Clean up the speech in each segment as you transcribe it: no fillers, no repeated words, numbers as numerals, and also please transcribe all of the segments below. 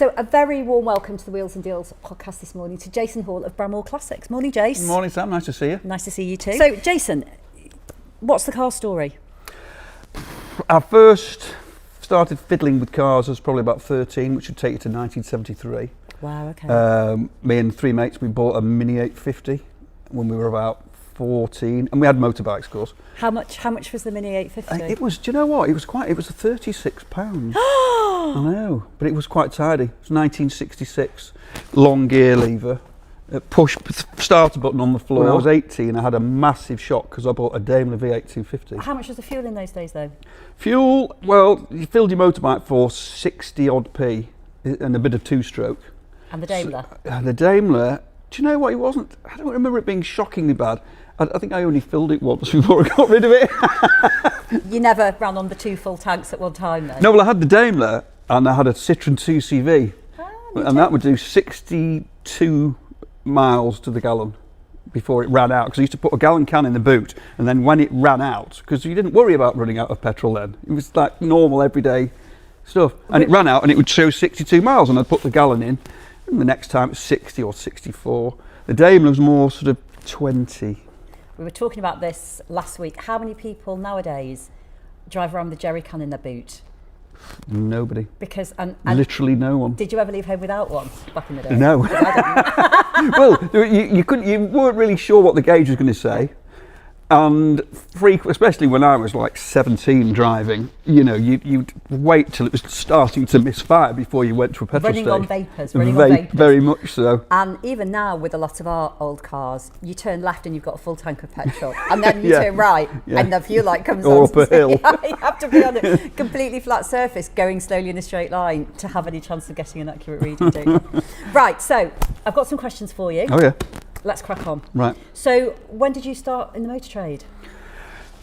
So a very warm welcome to the Wheels and Deals podcast this morning to Jason Hall of Bramhall Classics. Morning, Jace. Morning, Sam. Nice to see you. Nice to see you too. So, Jason, what's the car story? I first started fiddling with cars I was probably about 13, which would take you to 1973. Wow, okay. Me and three mates, we bought a Mini 850 when we were about 14, and we had motorbikes, of course. How much was the Mini 850? It was, do you know what? It was £36. I know, but it was quite tidy. It was 1966, long gear lever, push starter button on the floor. When I was 18, I had a massive shock because I bought a Daimler V8 250. How much was the fuel in those days, though? Fuel, well, you filled your motorbike for 60 odd p and a bit of two-stroke. And the Daimler? The Daimler, do you know what, it wasn't, I don't remember it being shockingly bad. I think I only filled it once before I got rid of it. You never ran on the two full tanks at one time, though? No, well, I had the Daimler and I had a Citroen 2CV, and that would do 62 miles to the gallon before it ran out, because I used to put a gallon can in the boot, and then when it ran out, because you didn't worry about running out of petrol then, it was like normal everyday stuff, and it ran out and it would show 62 miles, and I'd put the gallon in, and the next time it was 60 or 64. The Daimler was more sort of 20. We were talking about this last week. How many people nowadays drive around with a jerry can in their boot? Nobody. Because and literally no one. Did you ever leave home without one back in the day? No. Well, you weren't really sure what the gauge was going to say, and especially when I was like 17 driving, you know, you'd wait till it was starting to misfire before you went to a petrol station. Running on vapours. Very much so. And even now, with a lot of our old cars, you turn left and you've got a full tank of petrol, and then you turn right and the fuel light comes on. Or up a hill. You have to be on a completely flat surface, going slowly in a straight line to have any chance of getting an accurate reading, don't you? Right, so I've got some questions for you. Oh yeah. Let's crack on. Right. So, when did you start in the motor trade?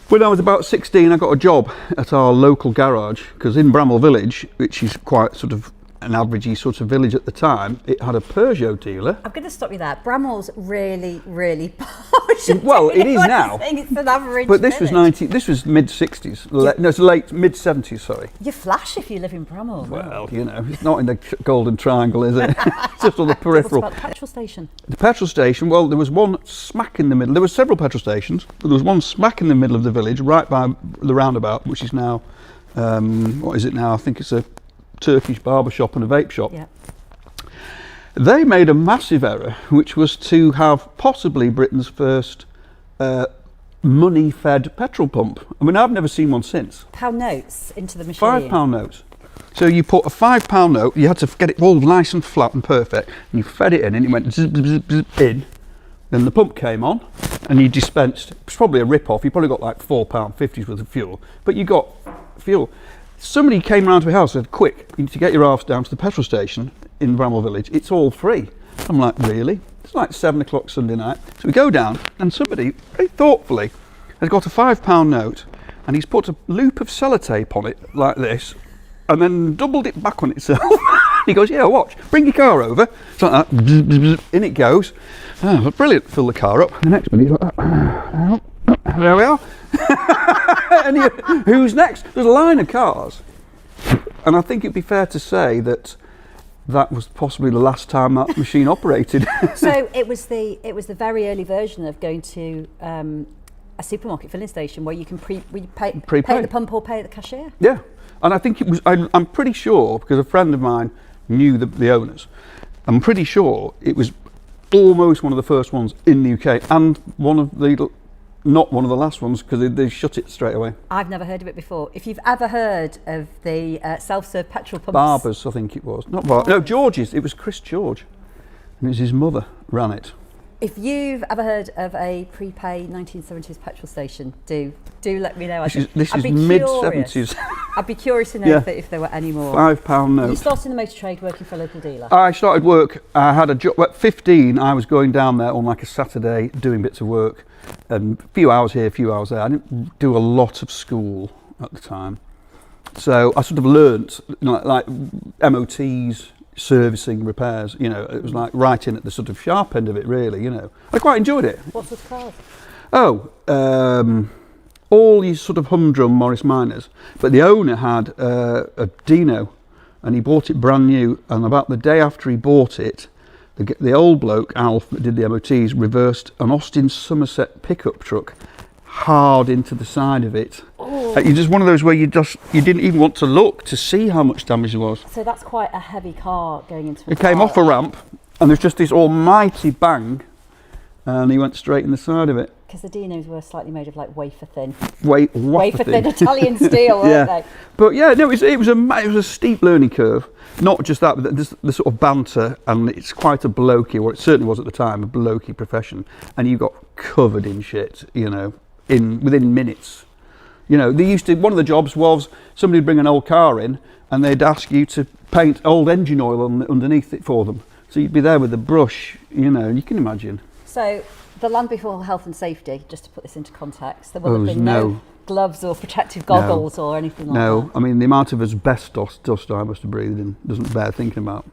When I was about 16, I got a job at our local garage, because in Bramhall Village, which is quite sort of an averagey sort of village at the time, it had a Peugeot dealer. I'm going to stop you there. Bramhall's really, really posh. Well, it is now. It's an average but this village. This was mid-60s. No, it's late mid-70s, sorry. You flash if you live in Bramhall. Well, you know, it's not in the Golden Triangle, is it? It's just on the peripheral. What about the petrol station? The petrol station, well, there was one smack in the middle. There were several petrol stations, but there was one smack in the middle of the village, right by the roundabout, which is now, what is it now? I think it's a Turkish barber shop and a vape shop. Yeah. They made a massive error, which was to have possibly Britain's first money-fed petrol pump. I mean, I've never seen one since. Pound notes into the machine. £5 notes. So you put a £5 note, you had to get it all nice and flat and perfect, and you fed it in, and it went zip, zip, zip in. Then the pump came on, and you dispensed. It was probably a rip-off. You probably got like £4.50 worth of fuel, but you got fuel. Somebody came round to my house and said, quick, you need to get your arse down to the petrol station in Bramhall Village. It's all free. I'm like, really? It's like 7 o'clock Sunday night. So we go down, and somebody, very thoughtfully, has got a £5 note, and he's put a loop of sellotape on it, like this, and then doubled it back on itself. He goes, yeah, watch, bring your car over. It's like that, in it goes. Oh, brilliant, fill the car up. The next minute, he's like, there we are. And who's next? There's a line of cars, and I think it'd be fair to say that that was possibly the last time that machine operated. So it was the very early version of going to a supermarket filling station where you can pay at the pump or pay at the cashier. Yeah, and I think it was. I'm pretty sure, because a friend of mine knew the owners. I'm pretty sure it was almost one of the first ones in the UK, and not one of the last ones, because they shut it straight away. I've never heard of it before. If you've ever heard of the self-serve petrol pumps... Barbers, I think it was. Not Barbers. No, George's. It was Chris George. And it was his mother ran it. If you've ever heard of a prepaid 1970s petrol station, do let me know. This is mid-70s. I'd be curious to know if there were any more. £5 note. You started in the motor trade working for a local dealer? I started work, I had a job, at 15 I was going down there on like a Saturday doing bits of work, and a few hours here, a few hours there. I didn't do a lot of school at the time. So I sort of learnt, like MOTs, servicing, repairs, you know, it was like right in at the sort of sharp end of it, really, you know. I quite enjoyed it. What sort of cars? Oh, all these sort of humdrum Morris Minors, but the owner had a Dino, and he bought it brand new, and about the day after he bought it, the old bloke, Alf, that did the MOTs, reversed an Austin Somerset pickup truck hard into the side of it. It's just one of those where you didn't even want to look to see how much damage there was. So that's quite a heavy car going into a It came off a ramp, and there's just this almighty bang, and he went straight in the side of it. Because the Dinos were slightly made of like wafer thin Wafer-thin Italian steel, weren't they? But yeah, no, it was a steep learning curve. Not just that, but the sort of banter, and it's quite a blokey, or it certainly was at the time, a blokey profession, and you got covered in shit, you know, within minutes. You know, one of the jobs was somebody'd bring an old car in, and they'd ask you to paint old engine oil underneath it for them. So you'd be there with a brush, you know, you can imagine. So the Land Before Health and Safety, just to put this into context, there will have been no gloves or protective goggles or anything like that. No, I mean the amount of asbestos dust I must have breathed in doesn't bear thinking about.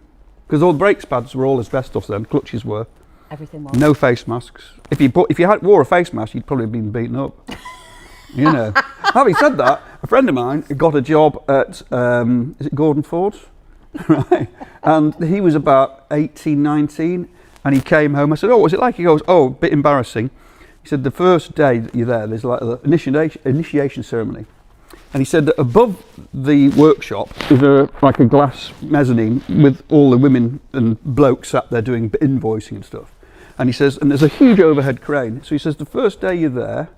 Because all the brakes pads were all asbestos then, clutches were. Everything was. No face masks. If you wore a face mask, you'd probably have been beaten up. You know. Having said that, a friend of mine got a job at, is it Gordon Ford's? Right. And he was about 18, 19, and he came home. I said, oh, what's it like? He goes, oh, a bit embarrassing. He said, the first day that you're there, there's like an initiation ceremony. And he said that above the workshop is like a glass mezzanine with all the women and blokes sat there doing invoicing and stuff. And he says, and there's a huge overhead crane. So he says, the first day you're there,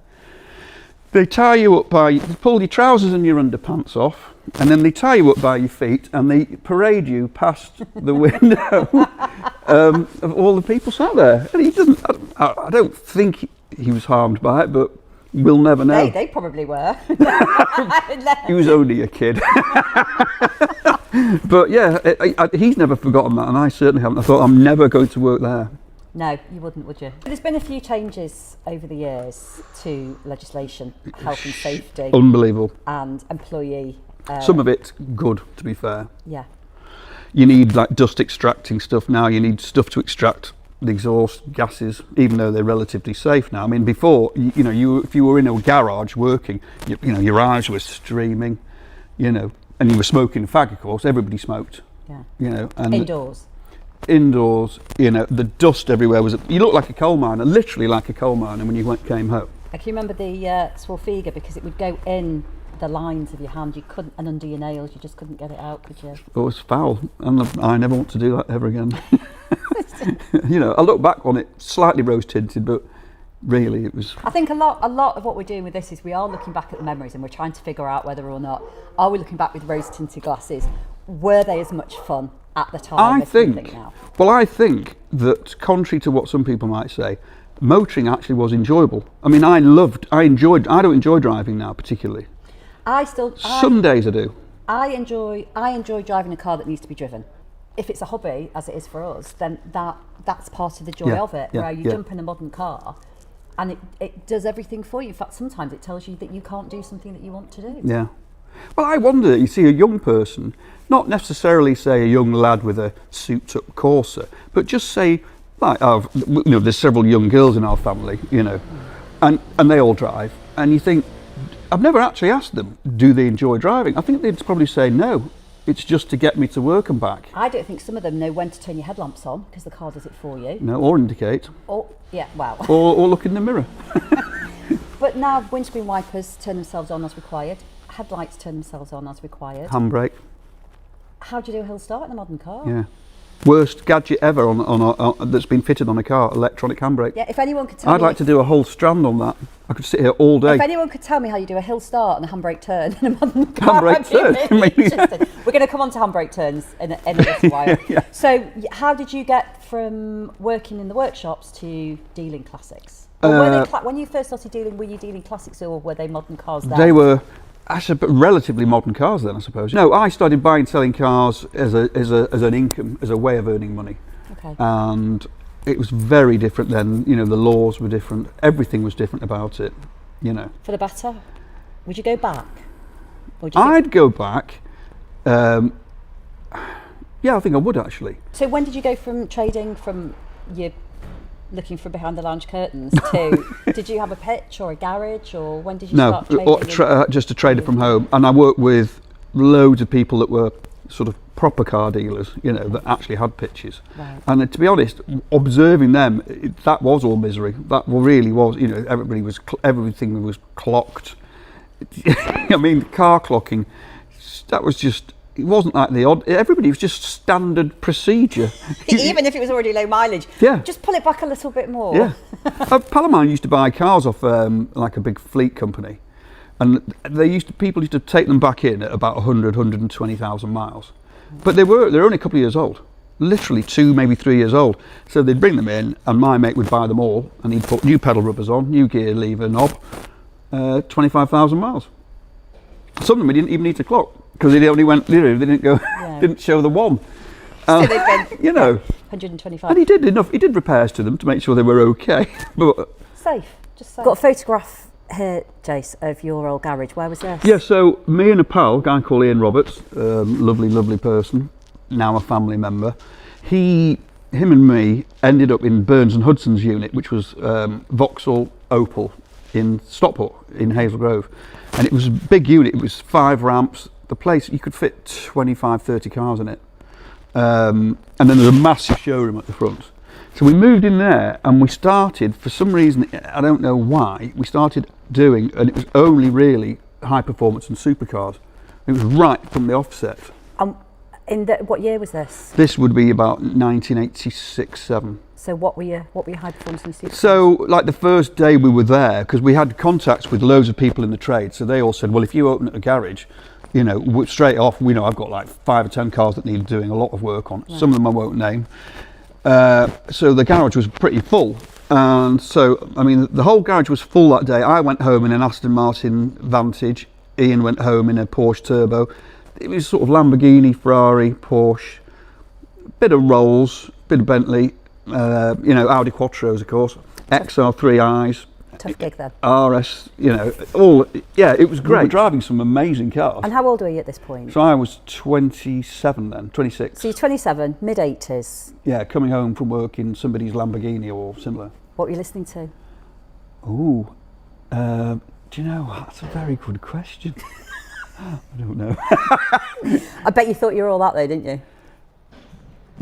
they tie you up they pull your trousers and your underpants off, and then they tie you up by your feet, and they parade you past the window of all the people sat there. And he doesn't, I don't think he was harmed by it, but we'll never know. They probably were. He was only a kid. But yeah, he's never forgotten that, and I certainly haven't. I thought, I'm never going to work there. No, you wouldn't, would you? There's been a few changes over the years to legislation, health and safety. Unbelievable. And employee. Some of it good, to be fair. Yeah. You need like dust extracting stuff now. You need stuff to extract the exhaust gases, even though they're relatively safe now. I mean, before, you know, if you were in a garage working, you know, your eyes were streaming, you know, and you were smoking a fag, of course. Everybody smoked. Yeah. You know, and Indoors, you know, the dust everywhere you looked like a coal miner, literally like a coal miner when you came home. I can remember the Swarfiga, because it would go in the lines of your hand. You couldn't, and under your nails, you just couldn't get it out, could you? It was foul, and I never want to do that ever again. You know, I look back on it slightly rose tinted, but really it was. I think a lot of what we're doing with this is we are looking back at the memories, and we're trying to figure out whether or not are we looking back with rose tinted glasses. Were they as much fun at the time as we think now? Well, I think that contrary to what some people might say, motoring actually was enjoyable. I mean, I don't enjoy driving now particularly. Some days I do. I enjoy driving a car that needs to be driven. If it's a hobby, as it is for us, then that's part of the joy of it, where you jump in a modern car and it does everything for you. In fact, sometimes it tells you that you can't do something that you want to do. Yeah. Well, I wonder, you see a young person, not necessarily say a young lad with a souped-up Corsa, but just say, like, you know, there's several young girls in our family, you know, and they all drive, and you think, I've never actually asked them, do they enjoy driving? I think they'd probably say no. It's just to get me to work and back. I don't think some of them know when to turn your headlamps on, because the car does it for you. No, or indicate. Or, yeah, wow. Or look in the mirror. But now windscreen wipers turn themselves on as required. Headlights turn themselves on as required. Handbrake. How do you do a hill start in a modern car? Yeah. Worst gadget ever that's been fitted on a car, electronic handbrake. Yeah, if anyone could tell me... I'd like to do a whole strand on that. I could sit here all day. If anyone could tell me how you do a hill start and a handbrake turn in a modern car... Handbrake turn? We're going to come on to handbrake turns in a little while. Yeah. So how did you get from working in the workshops to dealing classics? Or were they when you first started dealing, were you dealing classics, or were they modern cars then? They were... relatively modern cars then, I suppose. No, I started buying and selling cars as an income, as a way of earning money. Okay. And it was very different then. You know, the laws were different. Everything was different about it. You know. For the better. Would you go back? I'd go back. Yeah, I think I would actually. So when did you go from trading from your looking for behind the lounge curtains to did you have a pitch or a garage, or when did you start trading? No, just a trader from home, and I worked with loads of people that were sort of proper car dealers, you know, that actually had pitches. Right. And to be honest, observing them, that was all misery. That really was, you know, everything was clocked. I mean, car clocking, that was just, it wasn't like the odd, everybody was just standard procedure. Even if it was already low mileage. Yeah. Just pull it back a little bit more. Yeah. A pal of mine used to buy cars off like a big fleet company, and people used to take them back in at about 120,000 miles. But they're only a couple of years old, literally 2, maybe 3 years old. So they'd bring them in, and my mate would buy them all, and he'd put new pedal rubbers on, new gear lever knob, 25,000 miles. Some of them he didn't even need to clock, because they only went, you know, they didn't go, didn't show the one. So they've been, you know, 125. and he did enough. He did repairs to them to make sure they were okay. But Safe, just safe. Got a photograph here, Jace, of your old garage. Where was this? yeah, so me and a pal, a guy called Ian Roberts, lovely person, now a family member. Him and me ended up in Burns and Hudson's unit, which was Vauxhall Opel in Stockport in Hazel Grove, and it was a big unit. It was 5 ramps. The place, you could fit 25, 30 cars in it. And then there's a massive showroom at the front. So we moved in there, and we started, for some reason, I don't know why, we started doing, and it was only really high performance and supercars. It was right from the offset. What year was this? This would be about 1986-7. So what were your high performance and supercars? So like the first day we were there, because we had contacts with loads of people in the trade, so they all said, well, if you open a garage, you know, straight off, we know I've got like 5 or 10 cars that need doing a lot of work on. Right. Some of them I won't name. So the garage was pretty full. And so, I mean, the whole garage was full that day. I went home in an Aston Martin Vantage. Ian went home in a Porsche Turbo. It was sort of Lamborghini, Ferrari, Porsche, bit of Rolls, bit of Bentley, you know, Audi Quattros, of course, XR3Is. Tough gig then. RS, you know, it was great. We were driving some amazing cars. And how old were you at this point? So I was 27 then, 26. So you're 27, mid-80s. Yeah, coming home from work in somebody's Lamborghini or similar. What were you listening to? Oh, do you know, that's a very good question. I don't know. I bet you thought you were all that though, didn't you?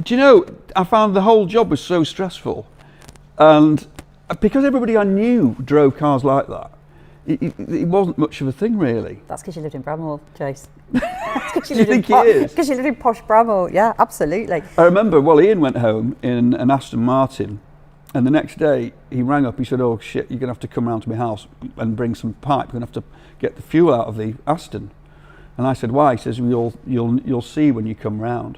Do you know, I found the whole job was so stressful, and because everybody I knew drove cars like that, it wasn't much of a thing really. That's because you lived in Bramhall, Jace. Do you think it is? Because you live in posh Bramhall, yeah, absolutely. I remember, well, Ian went home in an Aston Martin, and the next day he rang up, he said, oh shit, you're going to have to come round to my house and bring some pipe, you're going to have to get the fuel out of the Aston. And I said, why? He says, you'll see when you come round.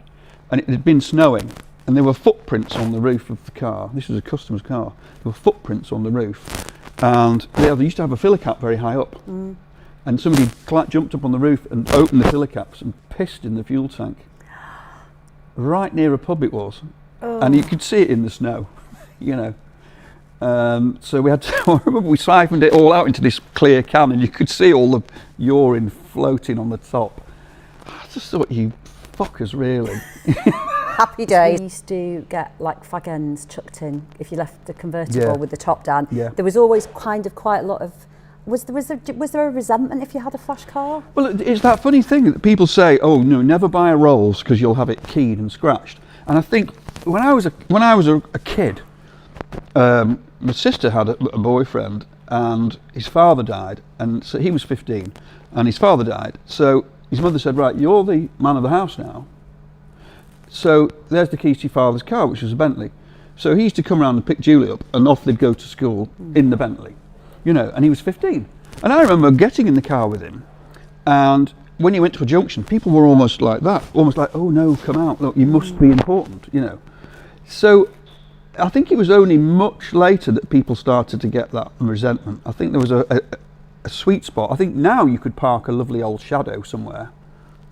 And it had been snowing, and there were footprints on the roof of the car. This was a customer's car. There were footprints on the roof, and they used to have a filler cap very high up. And somebody jumped up on the roof and opened the filler caps and pissed in the fuel tank. Right near a pub it was, and you could see it in the snow, you know. So we had to, I remember we siphoned it all out into this clear can, and you could see all the urine floating on the top. I just thought, you fuckers, really. Happy days. We used to get like fag ends chucked in if you left the convertible with the top down. Yeah. There was always quite a lot of. Was there a resentment if you had a flash car? Well, it's that funny thing that people say, oh no, never buy a Rolls because you'll have it keyed and scratched. And I think when I was a kid, my sister had a boyfriend, and his father died, and so he was 15, and his father died. So his mother said, right, you're the man of the house now. So there's the keys to your father's car, which was a Bentley. So he used to come around and pick Julie up, and off they'd go to school in the Bentley, you know, and he was 15. And I remember getting in the car with him, and when he went to a junction, people were almost like that, almost like, oh no, come out, look, you must be important, you know. So I think it was only much later that people started to get that resentment. I think there was a sweet spot. I think now you could park a lovely old Shadow somewhere,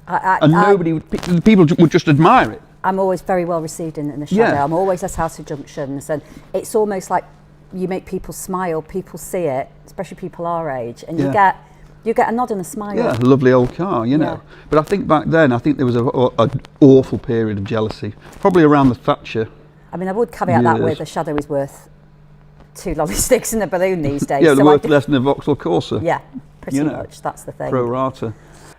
and people would just admire it. I'm always very well received in the Shadow. Yeah. I'm always at out of junctions, and it's almost like you make people smile. People see it, especially people our age, and you get a nod and a smile. Yeah, a lovely old car, you know. Yeah. But I think back then, I think there was an awful period of jealousy, probably around the Thatcher. I mean, I would caveat that with a Shadow is worth 2 lolly sticks in a balloon these days. Yeah, so worth less than a Vauxhall Corsa. Yeah, pretty much. That's the thing. Pro rata.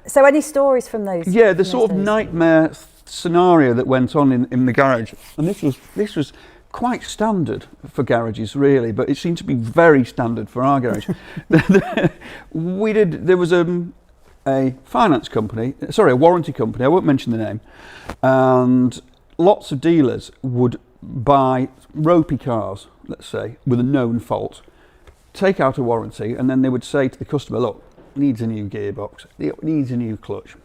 So any stories from those? Yeah, the sort of nightmare scenario that went on in the garage, and this was quite standard for garages really, but it seemed to be very standard for our garage. There was a finance company, sorry, a warranty company, I won't mention the name, and lots of dealers would buy ropey cars, let's say, with a known fault, take out a warranty, and then they would say to the customer, look, it needs a new gearbox, it needs a new clutch.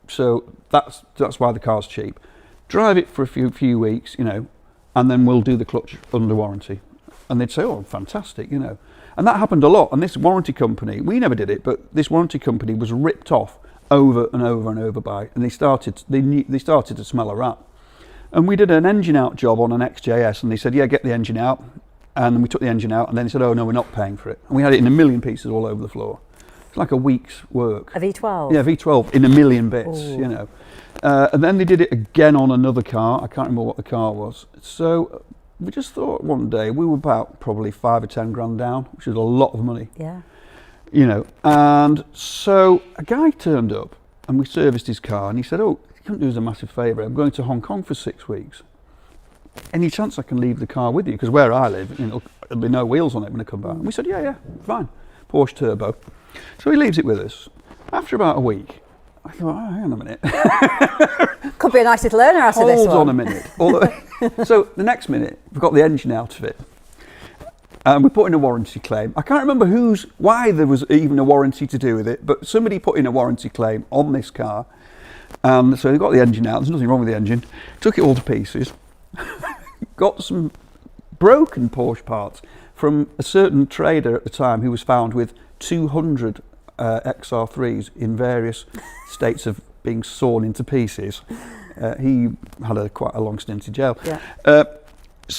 So that's why the car's cheap. Drive it for a few weeks, you know, and then we'll do the clutch under warranty. And they'd say, oh, fantastic, you know. And that happened a lot. And this warranty company, we never did it, but this warranty company was ripped off over and over and over by, and they started to smell a rat. And we did an engine out job on an XJS, and they said, yeah, get the engine out. And we took the engine out, and then they said, oh no, we're not paying for it. And we had it in a million pieces all over the floor. It's like a week's work. A V12? Yeah, V12 in a million bits, Ooh. you know. And then they did it again on another car. I can't remember what the car was. So we just thought one day, we were about probably 5 or 10 grand down, which is a lot of money. Yeah. You know, and so a guy turned up and we serviced his car, and he said, oh, you couldn't do us a massive favour. I'm going to Hong Kong for 6 weeks. Any chance I can leave the car with you? Because where I live, you know, there'll be no wheels on it when I come back. And we said, yeah, fine. Porsche Turbo. So he leaves it with us. After about a week, I thought, oh, hang on a minute. Could be a nice little learner after this one. Hold on a minute. So the next minute, we've got the engine out of it. And we put in a warranty claim. I can't remember why there was even a warranty to do with it, but somebody put in a warranty claim on this car. And so they got the engine out. There's nothing wrong with the engine. Took it all to pieces. Got some broken Porsche parts from a certain trader at the time who was found with 200 XR3s in various states of being sawn into pieces. He had quite a long stint in jail. Yeah.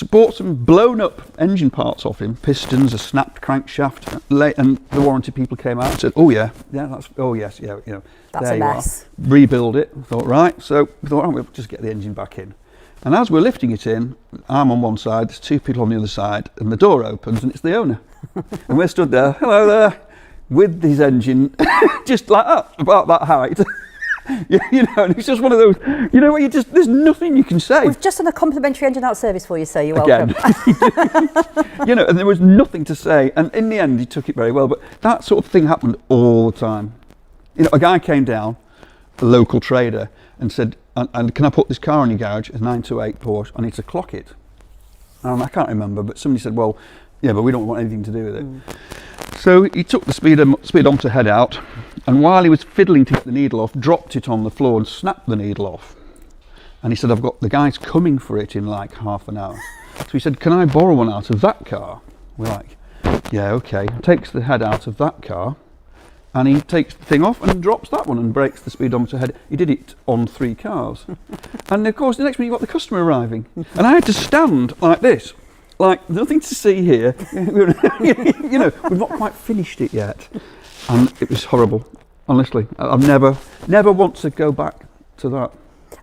Bought some blown up engine parts off him, pistons, a snapped crankshaft, and the warranty people came out and said, oh yes, you know, that's there a mess. You are. Rebuild it. Thought, right, so we thought, we'll just get the engine back in. And as we're lifting it in, I'm on one side, there's two people on the other side, and the door opens and it's the owner. And we're stood there, hello there, with his engine, just like that, about that height. You know, and it's just one of those, you know, where there's nothing you can say. We've just done a complimentary engine out service for you, sir, you're welcome. You know, and there was nothing to say, and in the end he took it very well, but that sort of thing happened all the time. You know, a guy came down, a local trader, and said, and can I put this car in your garage? It's a 928 Porsche, I need to clock it. And I can't remember, but somebody said, well, yeah, but we don't want anything to do with it. So he took the speedometer head out, and while he was fiddling to get the needle off, dropped it on the floor and snapped the needle off. And he said, I've got the guys coming for it in like half an hour. So he said, can I borrow one out of that car? We're like, yeah, okay. Takes the head out of that car, and he takes the thing off and drops that one and breaks the speedometer head. He did it on 3 cars. And of course, the next minute you've got the customer arriving. And I had to stand like this, like nothing to see here. You know, we've not quite finished it yet. And it was horrible, honestly. I've never want to go back to that.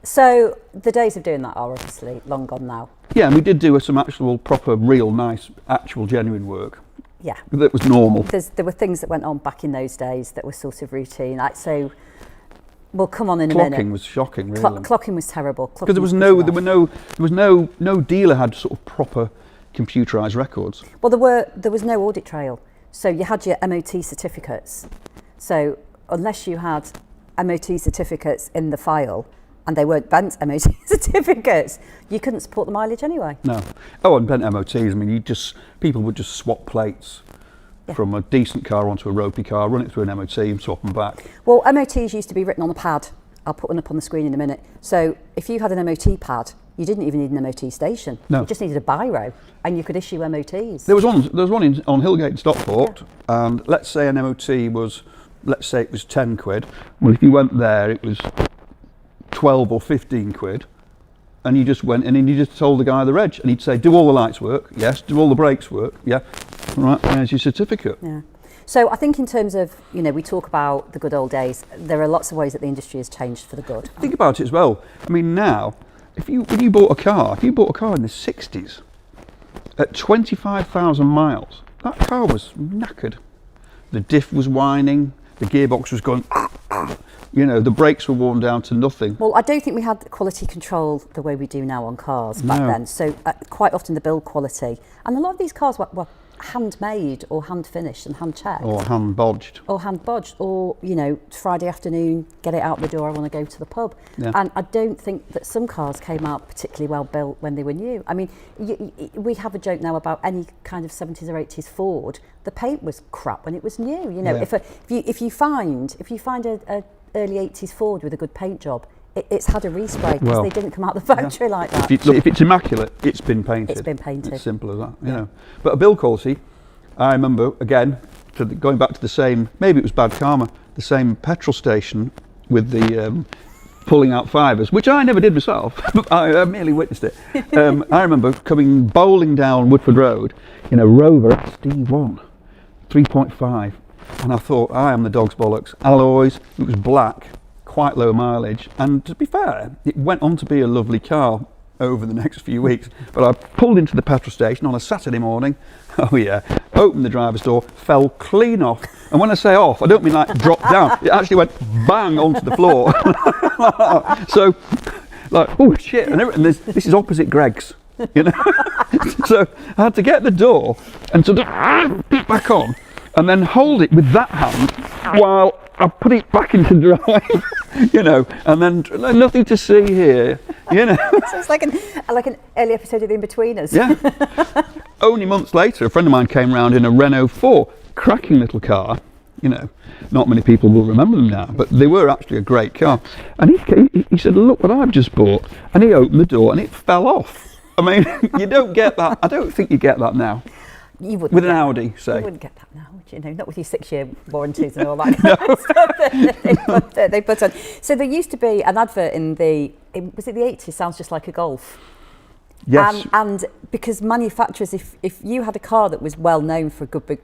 So the days of doing that are obviously long gone now. Yeah, and we did do some actual proper, real, nice, actual, genuine work. Yeah. That was normal. There were things that went on back in those days that were sort of routine. Like, so we'll come on in a minute. Clocking was shocking, really. Clocking was terrible. Because there was no dealer had sort of proper computerised records. Well, there was no audit trail. So you had your MOT certificates. So unless you had MOT certificates in the file, and they weren't bent MOT certificates, you couldn't support the mileage anyway. No. Oh, and bent MOTs, I mean, people would just swap plates from a decent car onto a ropey car, run it through an MOT and swap them back. Well, MOTs used to be written on a pad. I'll put one up on the screen in a minute. So if you had an MOT pad, you didn't even need an MOT station. No. You just needed a biro, and you could issue MOTs. There was one on Hillgate in Stockport, and let's say an MOT was, let's say it was 10 quid. Well, if you went there, it was 12 or 15 quid, and you just went in and you just told the guy the reg, and he'd say, do all the lights work? Yes. Do all the brakes work? Yeah. Right, there's your certificate. Yeah. So I think in terms of, you know, we talk about the good old days, there are lots of ways that the industry has changed for the good. Think about it as well. I mean, now, when you bought a car in the 60s, at 25,000 miles, that car was knackered. The diff was whining, the gearbox was going, You know, the brakes were worn down to nothing. Well, I don't think we had quality control the way we do now on cars back then. So quite often the build quality, and a lot of these cars were handmade or hand finished and hand checked. Or hand bodged. Or, you know, Friday afternoon, get it out the door, I want to go to the pub. Yeah. And I don't think that some cars came out particularly well built when they were new. I mean, we have a joke now about any kind of 70s or 80s Ford, the paint was crap when it was new. You know, if you find a early 80s Ford with a good paint job, it's had a respray because they didn't come out the factory like that. If it's immaculate, it's been painted. It's been painted. It's simple as that, you know. But a build quality, I remember, again, going back to the same, maybe it was bad karma, the same petrol station with the pulling out fibres, which I never did myself, I merely witnessed it. I remember coming bowling down Woodford Road in a Rover SD1, 3.5, and I thought, I am the dog's bollocks. Alloys, it was black, quite low mileage, and to be fair, it went on to be a lovely car over the next few weeks. But I pulled into the petrol station on a Saturday morning, opened the driver's door, fell clean off, and when I say off, I don't mean like drop down, it actually went bang onto the floor. So, like, oh shit, and this is opposite Greg's, you know. So I had to get the door and sort of put it back on, and then hold it with that hand while I put it back into drive, you know, and then nothing to see here, you know. So it's like an early episode of The In-Betweeners. Yeah. Only months later, a friend of mine came round in a Renault 4, cracking little car, you know. Not many people will remember them now, but they were actually a great car. And he said, look what I've just bought. And he opened the door and it fell off. I mean, you don't get that. I don't think you get that now. You wouldn't with an Audi, say. You wouldn't get that now, would you? No, not with your 6-year warranties and all that kind of stuff that they put on. So there used to be an advert was it the 80s, sounds just like a Golf. Yes. And because manufacturers, if you had a car that was well known for good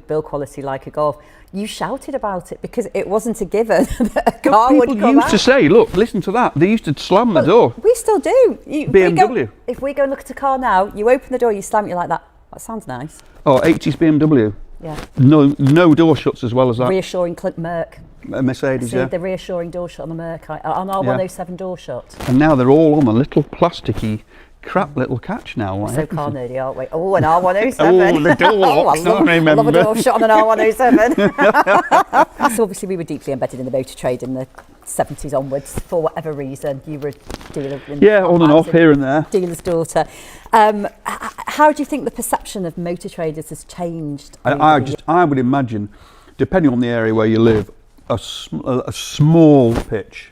build quality like a Golf, you shouted about it because it wasn't a given that a car would come out. People used to say, look, listen to that. They used to slam the door. We still do. BMW. If we go and look at a car now, you open the door, you slam it, you're like that. That sounds nice. Oh, 80s BMW. Yeah. No door shuts as well as that. Reassuring Merc. Mercedes, See, the reassuring door shut on the Merc, on our 107 door shut. And now they're all on a little plasticky crap little catch now. We're so car nerdy, aren't we? Oh, an R107. Oh, the door locks, I love a door shut on an R107. So obviously we were deeply embedded in the motor trade in the 70s onwards. For whatever reason, you were dealer. On and off, here and there. Dealer's daughter. How do you think the perception of motor traders has changed? I would imagine, depending on the area where you live, a small pitch,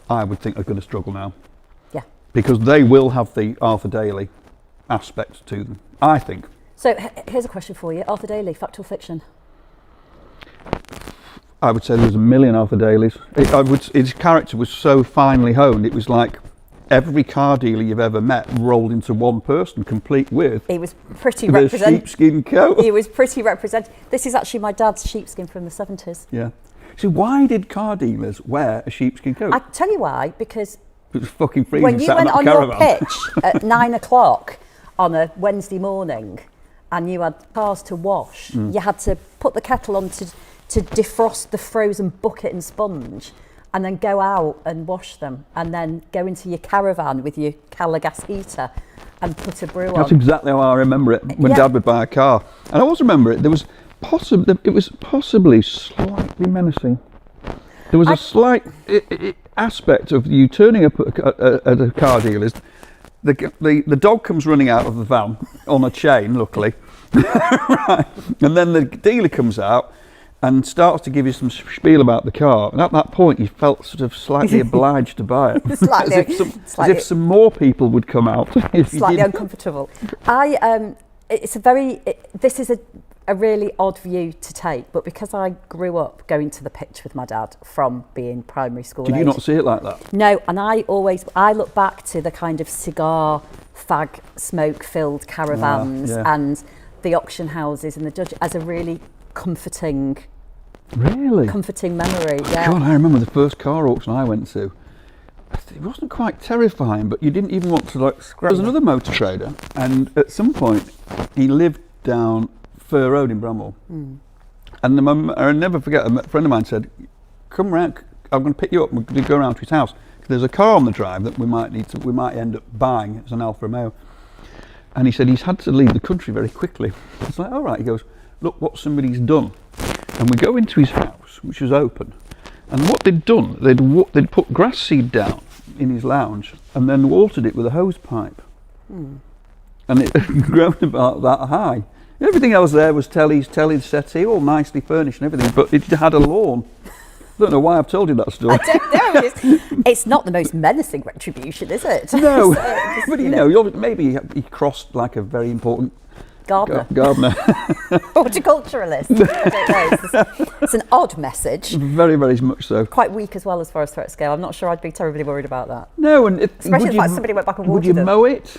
I would think are going to struggle now. Because they will have the Arthur Daly aspect to them, I think. So here's a question for you. Arthur Daly, fact or fiction? I would say there's a million Arthur Dalys. His character was so finely honed, it was like every car dealer you've ever met rolled into one person, complete with... He was pretty representative. Sheepskin coat. He was pretty representative. This is actually my dad's sheepskin from the 70s. Yeah. So why did car dealers wear a sheepskin coat? I tell you why, because... It was fucking freezing. When you went on your pitch at 9 o'clock on a Wednesday morning and you had cars to wash, you had to put the kettle on to defrost the frozen bucket and sponge and then go out and wash them and then go into your caravan with your Cala gas heater and put a brew on. That's exactly how I remember it when Dad would buy a car. And I also remember it, it was possibly slightly menacing. There was a slight aspect of you turning up at a car dealer's. The dog comes running out of the van on a chain, luckily. Right. And then the dealer comes out and starts to give you some spiel about the car. And at that point, you felt sort of slightly obliged to buy it. As if some more people would come out. Slightly uncomfortable. This is a really odd view to take, but because I grew up going to the pitch with my dad from being primary school Did you not see it like that? No, and I look back to the kind of cigar, fag, smoke-filled caravans and the auction houses and the dodgy as a really comforting memory. Yeah. God, I remember the first car auction I went to. It wasn't quite terrifying, but you didn't even want to scratch. There was another motor trader, and at some point he lived down Fir Road in Bramhall. And I'll never forget, a friend of mine said, come round, I'm going to pick you up. We're going to go around to his house. There's a car on the drive that we might end up buying. It's an Alfa Romeo. And he said he's had to leave the country very quickly. It's like, all right. He goes, look what somebody's done. And we go into his house, which was open. And what they'd done, they'd put grass seed down in his lounge and then watered it with a hose pipe. And it had grown about that high. Everything else there was telly, settee, all nicely furnished and everything, but it had a lawn. I don't know why I've told you that story. I don't know. It's not the most menacing retribution, is it? No, but you know, maybe he crossed like a very important gardener. Horticulturalist. I don't know. It's an odd message. Very, very much so. Quite weak as well as far as threat scale. I'm not sure I'd be terribly worried about that. No, and especially if somebody went back and watered them. Would you mow it?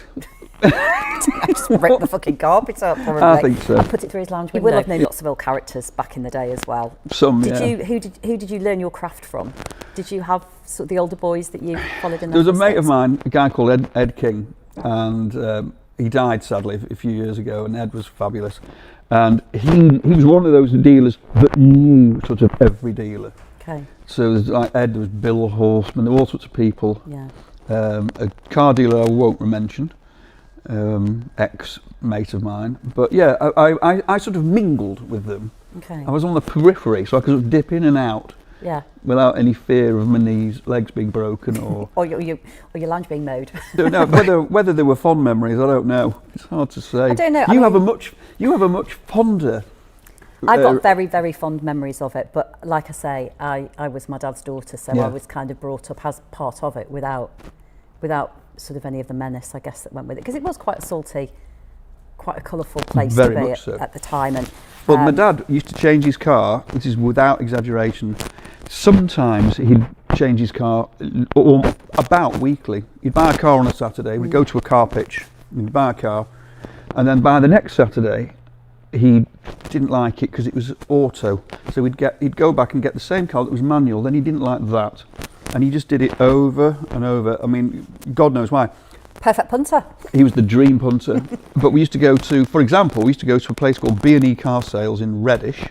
I just rip the fucking carpet up, probably. I think so. And put it through his lounge window. You will have known lots of old characters back in the day as well. Some, Who did you learn your craft from? Did you have sort of the older boys that you followed in? There was a mate of mine, a guy called Ed King, and he died sadly a few years ago. And Ed was fabulous, and he was one of those dealers that knew sort of every dealer. Okay. So there's like Ed, there was Bill Horseman, there were all sorts of people. Yeah. A car dealer I won't mention. Ex-mate of mine, but yeah, I sort of mingled with them. Okay. I was on the periphery, so I could sort of dip in and out. Yeah. Without any fear of my legs being broken, or or your lounge being mowed. Don't know whether they were fond memories. I don't know. It's hard to say. I don't know. You have a much fonder. I've got very, very fond memories of it, but like I say, I was my dad's daughter, so I was kind of brought up as part of it without sort of any of the menace, I guess, that went with it, because it was quite a salty, quite a colourful place to be at the time. And well, my dad used to change his car. This is without exaggeration. Sometimes he'd change his car about weekly. He'd buy a car on a Saturday. We'd go to a car pitch. He'd buy a car, and then by the next Saturday, he didn't like it because it was auto. So he'd go back and get the same car that was manual. Then he didn't like that. And he just did it over and over. I mean, God knows why. Perfect punter. He was the dream punter. But we used to go to, for example, a place called B&E Car Sales in Reddish,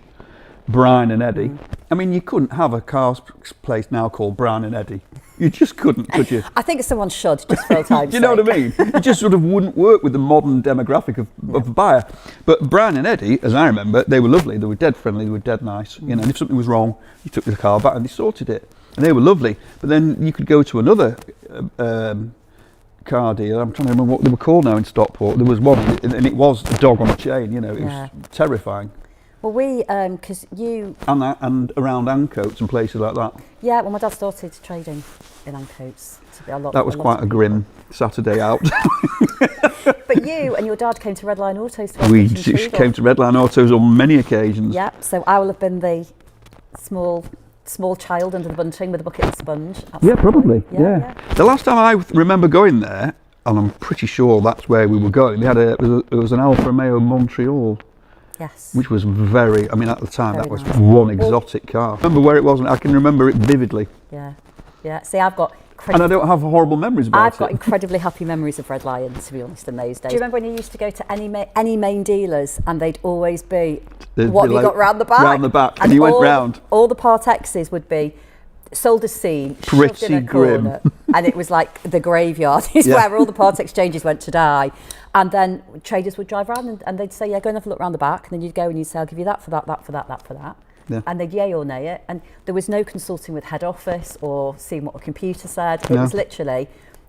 Brian and Eddie. I mean, you couldn't have a car place now called Brian and Eddie. You just couldn't, could you? I think someone should, just for old time's Do you know what I mean? It just sort of wouldn't work with the modern demographic of the buyer. But Brian and Eddie, as I remember, they were lovely. They were dead friendly. They were dead nice. You know, and if something was wrong, you took the car back and they sorted it. And they were lovely. But then you could go to another car dealer. I'm trying to remember what they were called now in Stockport. There was one, and it was a dog on a chain. You know, it was terrifying. Well, we, because you... And around Ancoats and places like that. Yeah, well, my dad started trading in Ancoats. That was quite a grim Saturday out. But you and your dad came to Red Lion Autos. We came to Red Lion Autos on many occasions. Yeah, so I will have been the small child under the bunting with a bucket and sponge. Yeah, probably. Yeah. The last time I remember going there, and I'm pretty sure that's where we were going, it was an Alfa Romeo Montreal. Yes. Which was very, I mean, at the time, very that was nice. One exotic car. I remember where it was, and I can remember it vividly. Yeah. See, I've got... And I don't have horrible memories about it. I've got incredibly happy memories of Red Lion, to be honest, in those days. Do you remember when you used to go to any main dealers and they'd always be, what have you got round the back? Round the back, and you went round. All the Part X's would be sold as seen, pretty in a grim. Corner, and it was like the graveyard is where all the Part Exchanges went to die. And then traders would drive around and they'd say, yeah, go and have a look round the back. And then you'd go and you'd say, I'll give you that for that, that for that, that for that. Yeah. And they'd yay or nay it. And there was no consulting with head office or seeing what a computer said. It was literally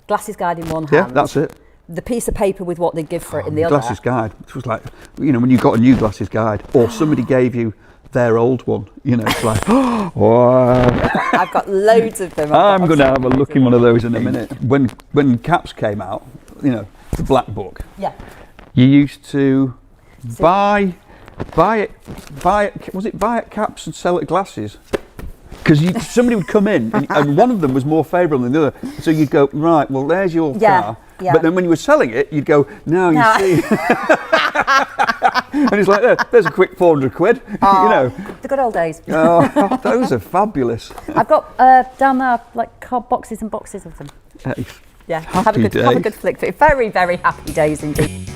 glasses guide in one hand. Yeah, that's it. The piece of paper with what they'd give for it in the other. Glasses guide. It was like, you know, when you got a new glasses guide or somebody gave you their old one, you know, it's like, oh, wow. I've got loads of them. I'm going to have a look in one of those in a minute. When Caps came out, you know, the black book. Yeah. You used to buy it, was it buy at Caps and sell at Glasses? Because somebody would come in and one of them was more favourable than the other. So you'd go, right, well, there's your car. Yeah. But then when you were selling it, you'd go, now you see. And it's like, there's a quick 400 quid, you know. The good old days. Oh, those are fabulous. I've got down there like boxes and boxes of them. Hey, Yeah, have a good flick through. Very, very happy days indeed.